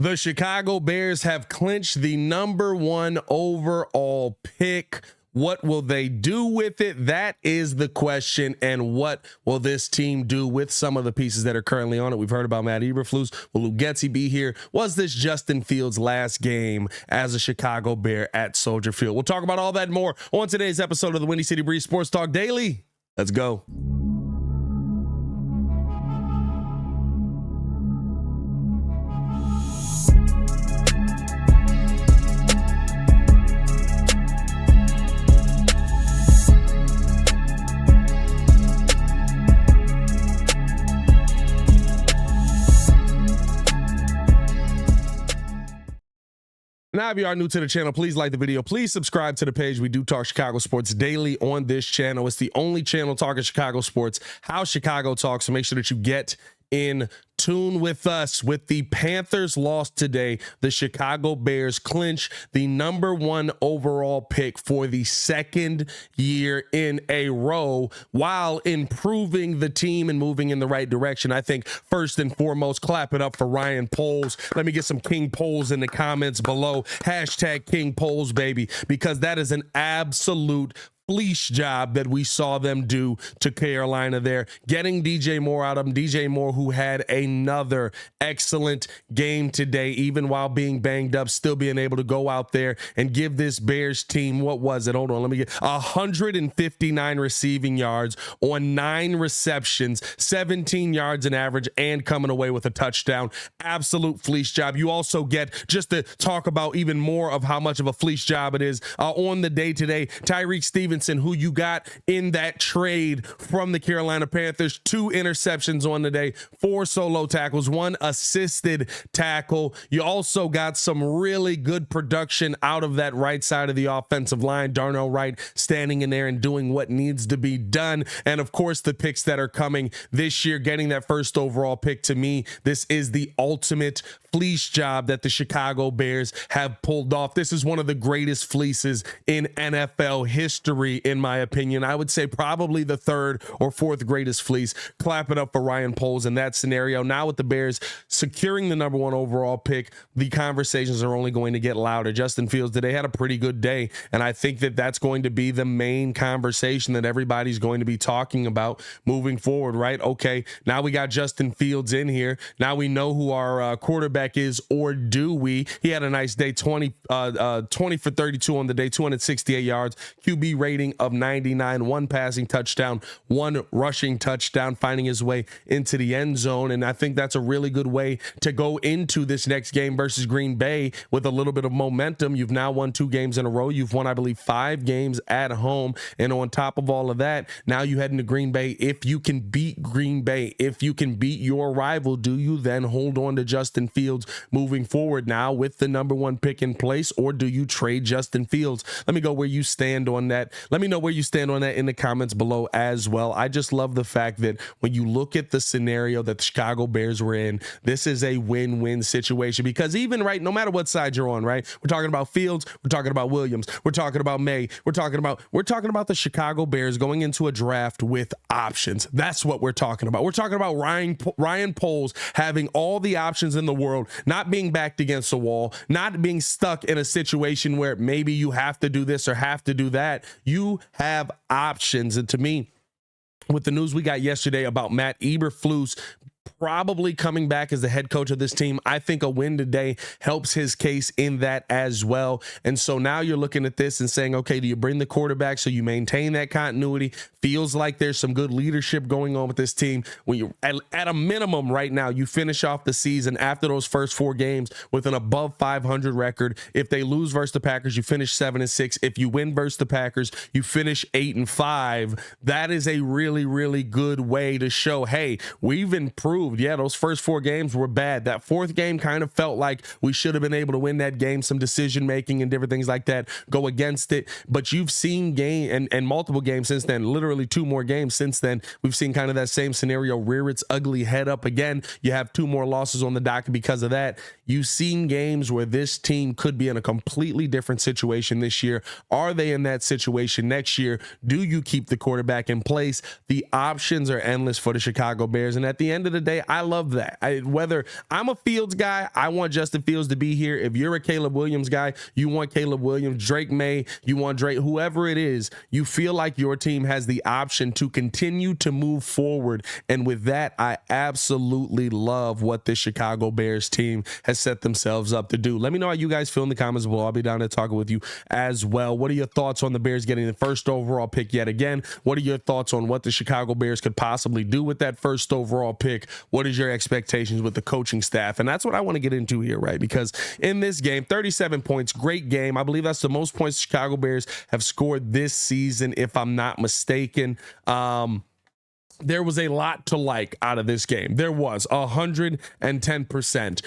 The Chicago Bears have clinched the #1 overall pick. What will they do with it? That is the question. And what will this team do with some of the pieces that are currently on it? We've heard about Matt Eberflus. Will Lugetzey be here? Was this Justin Fields' last game as a Chicago Bear at Soldier Field? We'll talk about all that and more on today's episode of the Windy City Breeze Sports Talk Daily. Let's go. Now, if you are new to the channel, please like the video. Please subscribe to the page. We do talk Chicago sports daily on this channel. It's the only channel talking Chicago sports, how Chicago talks. So make sure that you get in tune with us. With the Panthers lost today, the Chicago Bears clinch the #1 overall pick for the second year in a row while improving the team and moving in the right direction. I think first and foremost, clap it up for Ryan Poles. Let me get some King Poles in the comments below. Hashtag King Poles, baby, because that is an absolute Fleece job that we saw them do to Carolina there, getting DJ Moore out of them. DJ Moore, who had another excellent game today, even while being banged up, still being able to go out there and give this Bears team, what was it? Hold on, let me get 159 receiving yards on 9 receptions, 17 yards in average, and coming away with a touchdown. Absolute Fleece job. You also get, just to talk about even more of how much of a Fleece job it is, on the day today, Tyreek Stevenson, who you got in that trade from the Carolina Panthers, 2 interceptions on the day, 4 solo tackles, 1 assisted tackle. You also got some really good production out of that right side of the offensive line. Darnell Wright standing in there and doing what needs to be done. And of course, the picks that are coming this year, getting that first overall pick. To me, this is the ultimate Fleece job that the Chicago Bears have pulled off. This is one of the greatest fleeces in NFL history, in my opinion. I would say probably the 3rd or 4th greatest fleece. Clap it up for Ryan Poles in that scenario. Now with the Bears securing the #1 overall pick, the conversations are only going to get louder. Justin Fields today had a pretty good day, and I think that that's going to be the main conversation that everybody's going to be talking about moving forward, right? Okay, now we got Justin Fields in here. Now we know who our quarterback is, or do we? He had a nice day, 20 for 32 on the day, 268 yards, QB rating of 99, 1 passing touchdown, 1 rushing touchdown, finding his way into the end zone. And I think that's a really good way to go into this next game versus Green Bay with a little bit of momentum. You've now won 2 games in a row. You've won, I believe, 5 games at home. And on top of all of that, now you head into Green Bay. If you can beat Green Bay, if you can beat your rival, do you then hold on to Justin Fields moving forward now with the #1 pick in place, or do you trade Justin Fields? Let me go where you stand on that. Let me know where you stand on that in the comments below as well. I just love the fact that when you look at the scenario that the Chicago Bears were in, this is a win-win situation, because even right, no matter what side you're on, right? We're talking about Fields, we're talking about Williams, we're talking about May, we're talking about the Chicago Bears going into a draft with options. That's what we're talking about. We're talking about Ryan Poles having all the options in the world, not being backed against a wall, not being stuck in a situation where maybe you have to do this or have to do that. You have options. And to me, with the news we got yesterday about Matt Eberflus probably coming back as the head coach of this team, I think a win today helps his case in that as well. And so now you're looking at this and saying, okay, do you bring the quarterback so you maintain that continuity? Feels like there's some good leadership going on with this team. When you at a minimum right now, you finish off the season after those first 4 games with an above 500 record. If they lose versus the Packers, you finish 7-6. If you win versus the Packers, you finish 8-5. That is a really, really good way to show, hey, we've improved. Yeah, those first 4 games were bad. That 4th game kind of felt like we should have been able to win that game. Some decision making and different things like that go against it. But you've seen game and multiple games since then, literally 2 more games since then. We've seen kind of that same scenario rear its ugly head up again. You have 2 more losses on the docket because of that. You've seen games where this team could be in a completely different situation this year. Are they in that situation next year? Do you keep the quarterback in place? The options are endless for the Chicago Bears. And at the end of the day, day. I love that. Whether I'm a Fields guy, I want Justin Fields to be here. If you're a Caleb Williams guy, you want Caleb Williams. Drake May, you want Drake. Whoever it is, you feel like your team has the option to continue to move forward. And with that, I absolutely love what this Chicago Bears team has set themselves up to do. Let me know how you guys feel in the comments below. I'll be down there talking with you as well. What are your thoughts on the Bears getting the first overall pick yet again? What are your thoughts on what the Chicago Bears could possibly do with that first overall pick? What is your expectations with the coaching staff? And that's what I want to get into here, right? Because in this game, 37 points, great game. I believe that's the most points the Chicago Bears have scored this season, if I'm not mistaken. There was a lot to like out of this game. There was 110%.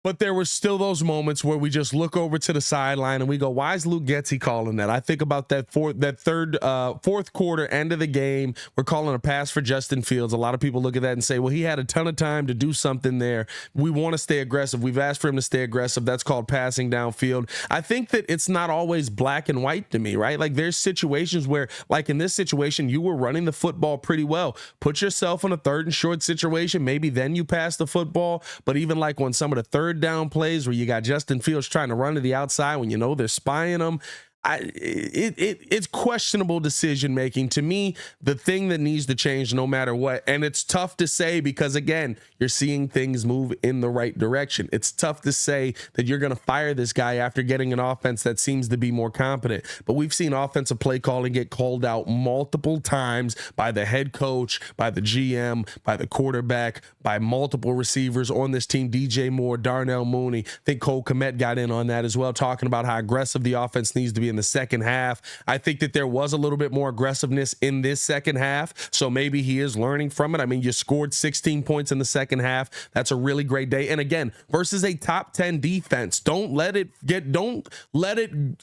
But there were still those moments where we just look over to the sideline and we go, why is Luke Getsy calling that? I think about that fourth quarter, end of the game. We're calling a pass for Justin Fields. A lot of people look at that and say, well, he had a ton of time to do something there. We want to stay aggressive. We've asked for him to stay aggressive. That's called passing downfield. I think that it's not always black and white to me, right? Like there's situations where, like in this situation, you were running the football pretty well. Put yourself in a 3rd and short situation. Maybe then you pass the football. But even like when some of the third down plays where you got Justin Fields trying to run to the outside when you know they're spying them, it's questionable decision making. To me, the thing that needs to change no matter what, and it's tough to say because again, you're seeing things move in the right direction. It's tough to say that you're going to fire this guy after getting an offense that seems to be more competent, but we've seen offensive play calling get called out multiple times by the head coach, by the GM, by the quarterback, by multiple receivers on this team. DJ Moore, Darnell Mooney, I think Cole Kmet got in on that as well, talking about how aggressive the offense needs to be in the second half. I think that there was a little bit more aggressiveness in this second half, so maybe he is learning from it. I mean, you scored 16 points in the second half. That's a really great day. And again, versus a top 10 defense, don't let it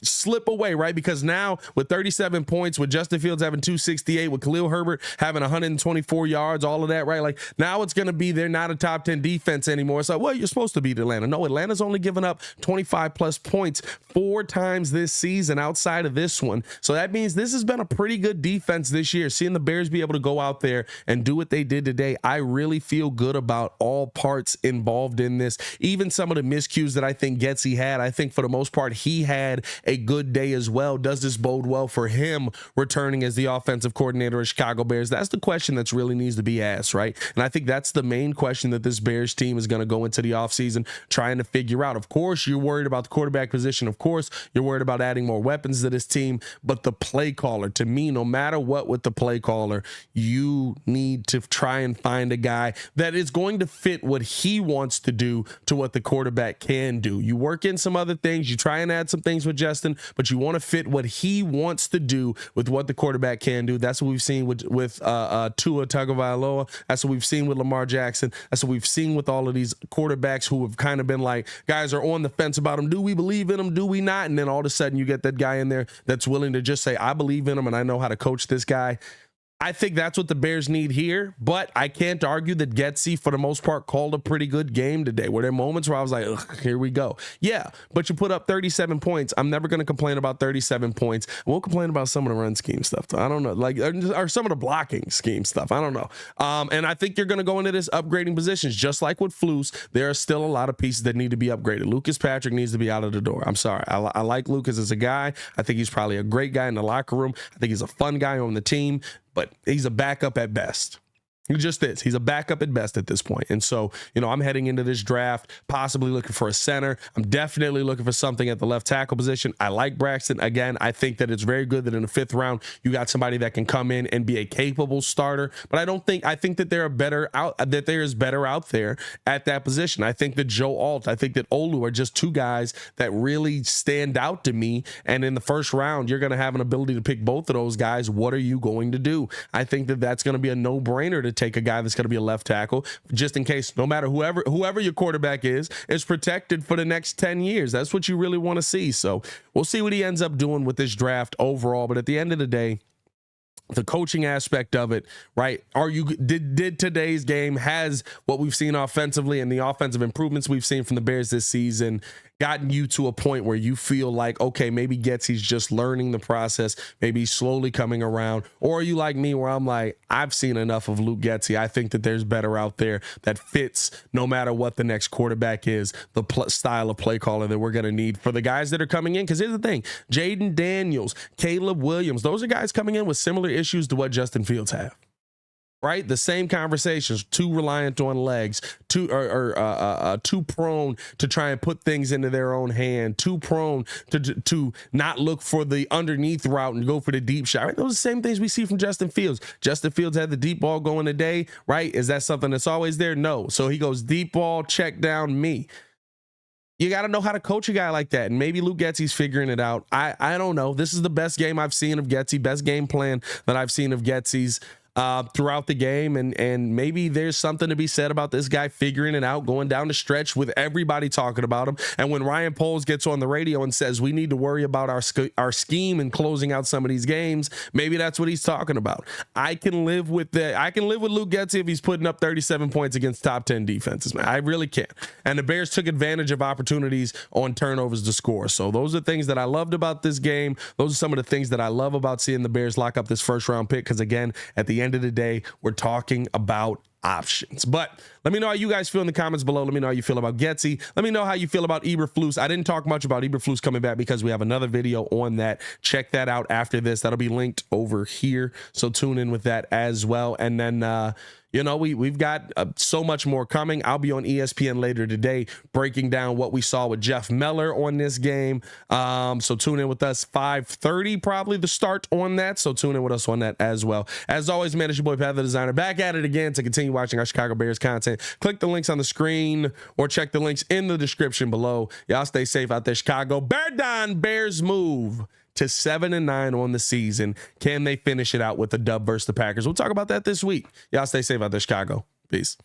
slip away, right? Because now with 37 points, with Justin Fields having 268, with Khalil Herbert having 124 yards, all of that, right? Like now it's going to be, they're not a top 10 defense anymore. It's like, well, you're supposed to beat Atlanta. No, Atlanta's only given up 25 plus points 4 times this season outside of this one. So that means this has been a pretty good defense this year. Seeing the Bears be able to go out there and do what they did today, I really feel good about all parts involved in this. Even some of the miscues that I think Getsy had, I think for the most part, he had a good day as well. Does this bode well for him returning as the offensive coordinator of Chicago Bears? That's the question that's really needs to be asked, right? And I think that's the main question that this Bears team is going to go into the offseason trying to figure out. Of course, you're worried about the quarterback position. Of course, you're worried about adding more weapons to this team, but the play caller, to me, no matter what with the play caller, you need to try and find a guy that is going to fit what he wants to do to what the quarterback can do. You work in some other things, you try and add some things with Justin, but you want to fit what he wants to do with what the quarterback can do. That's what we've seen with Tua Tagovailoa. That's what we've seen with Lamar Jackson. That's what we've seen with all of these quarterbacks who have kind of been like, guys are on the fence about him. Do we believe in him? Do we not? And then all of a sudden you get that guy in there that's willing to just say, I believe in him and I know how to coach this guy. I think that's what the Bears need here, but I can't argue that Getsy, for the most part, called a pretty good game today. Were there moments where I was like, ugh, here we go? Yeah, but you put up 37 points. I'm never going to complain about 37 points. I won't complain about some of the run scheme stuff. I don't know, like, or some of the blocking scheme stuff. I don't know. And I think you're going to go into this upgrading positions, just like with Fleece. There are still a lot of pieces that need to be upgraded. Lucas Patrick needs to be out of the door. I'm sorry. I like Lucas as a guy. I think he's probably a great guy in the locker room. I think he's a fun guy on the team, but he's a backup at best. He just is. He's a backup at best at this point. And so, you know, I'm heading into this draft, possibly looking for a center. I'm definitely looking for something at the left tackle position. I like Braxton. Again, I think that it's very good that in the 5th round, you got somebody that can come in and be a capable starter. But I think that there is better out there at that position. I think that Joe Alt, I think that Olu are just 2 guys that really stand out to me. And in the 1st round, you're going to have an ability to pick both of those guys. What are you going to do? I think that that's going to be a no-brainer to take a guy that's going to be a left tackle, just in case, no matter whoever your quarterback is protected for the next 10 years. That's what you really want to see. So we'll see what he ends up doing with this draft overall. But at the end of the day, the coaching aspect of it, right? Did today's game, has what we've seen offensively and the offensive improvements we've seen from the Bears this season, gotten you to a point where you feel like, okay, maybe Getsy's just learning the process, maybe he's slowly coming around? Or are you like me where I'm like, I've seen enough of Luke Getsy. I think that there's better out there that fits no matter what the next quarterback is, the style of play caller that we're going to need for the guys that are coming in. Because here's the thing, Jaden Daniels, Caleb Williams, those are guys coming in with similar issues to what Justin Fields have. Right? The same conversations, too reliant on legs, too prone to try and put things into their own hand, too prone to not look for the underneath route and go for the deep shot. Right? Those are the same things we see from Justin Fields. Justin Fields had the deep ball going today, right? Is that something that's always there? No. So he goes deep ball, check down me. You got to know how to coach a guy like that. And maybe Luke Getsy's figuring it out. I don't know. This is the best game I've seen of Getsy, best game plan that I've seen of Getsy's throughout the game, and maybe there's something to be said about this guy figuring it out, going down the stretch with everybody talking about him. And when Ryan Poles gets on the radio and says we need to worry about our scheme and closing out some of these games, maybe that's what he's talking about. I can live with that. I can live with Luke Getsy if he's putting up 37 points against top 10 defenses, man. I really can. And the Bears took advantage of opportunities on turnovers to score. So those are things that I loved about this game. Those are some of the things that I love about seeing the Bears lock up this first round pick, because again, at the end of the day, we're talking about options. But let me know how you guys feel in the comments below. Let me know how you feel about Getsy. Let me know how you feel about Fleece. I didn't talk much about Fleece coming back because we have another video on that. Check that out after this. That'll be linked over here, so tune in with that as well. And then you know, we've got so much more coming. I'll be on ESPN later today breaking down what we saw with Jeff Meller on this game. So tune in with us. 5:30 probably the start on that. So tune in with us on that as well. As always, man, it's your boy Pat the Designer back at it again to continue watching our Chicago Bears content. Click the links on the screen or check the links in the description below. Y'all stay safe out there, Chicago. Bear down, Bears move to 7-9 on the season. Can they finish it out with a dub versus the Packers? We'll talk about that this week. Y'all stay safe out there, Chicago. Peace.